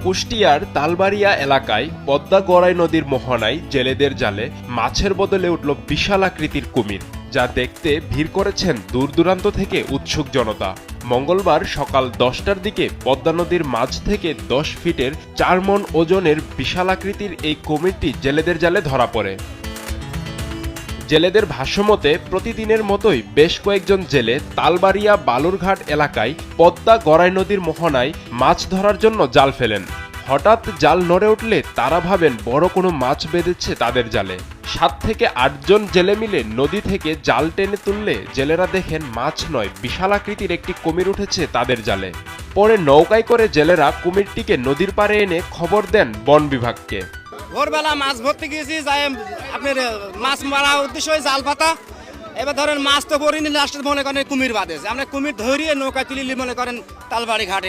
কুষ্টিয়ার তালবাড়িয়া এলাকায় পদ্মা গড়াই নদীর মোহনায় জেলেদের জালে মাছের বদলে উঠল বিশাল আকৃতির কুমির, যা দেখতে ভিড় করেছেন দূর দূরান্ত থেকে উৎসুক জনতা। মঙ্গলবার সকাল 10টার দিকে পদ্মা নদীর মাঝ থেকে 10 ফিটের 4 মণ ওজনের বিশাল আকৃতির এই কুমিরটি জেলেদের জালে ধরা পড়ে। জেলেদের ভাষ্যমতে প্রতিদিনের মতোই বেশ কয়েকজন জেলে তালবাড়িয়া বালুরঘাট এলাকায় পদ্মা গড়াই নদীর মোহনায় মাছ ধরার জন্য জাল ফেলেন। হঠাৎ জাল নড়ে উঠলে তারা ভাবেন বড় কোনো মাছ বেঁধেছে তাদের জালে। 7 থেকে 8 জন জেলে মিলে নদী থেকে জাল টেনে তুললে জেলেরা দেখেন মাছ নয়, বিশাল আকৃতির একটি কুমির উঠেছে তাদের জালে। পরে নৌকায় করে জেলেরা কুমিরটিকে নদীর পাড়ে এনে খবর দেন বন বিভাগকে। ভোরবেলা মাছ ধরতে গিয়েছি, যাই আপনার মাছ মারা উদ্দেশ্য হয় জাল পাতা। এবার ধরেন মাছ তো পড়িনি, লাস্টে মনে করেন কুমির বাঁধেছে। আমরা কুমির ধরিয়ে নৌকা তুলিলি মনে করেন তালবাড়ি ঘাটে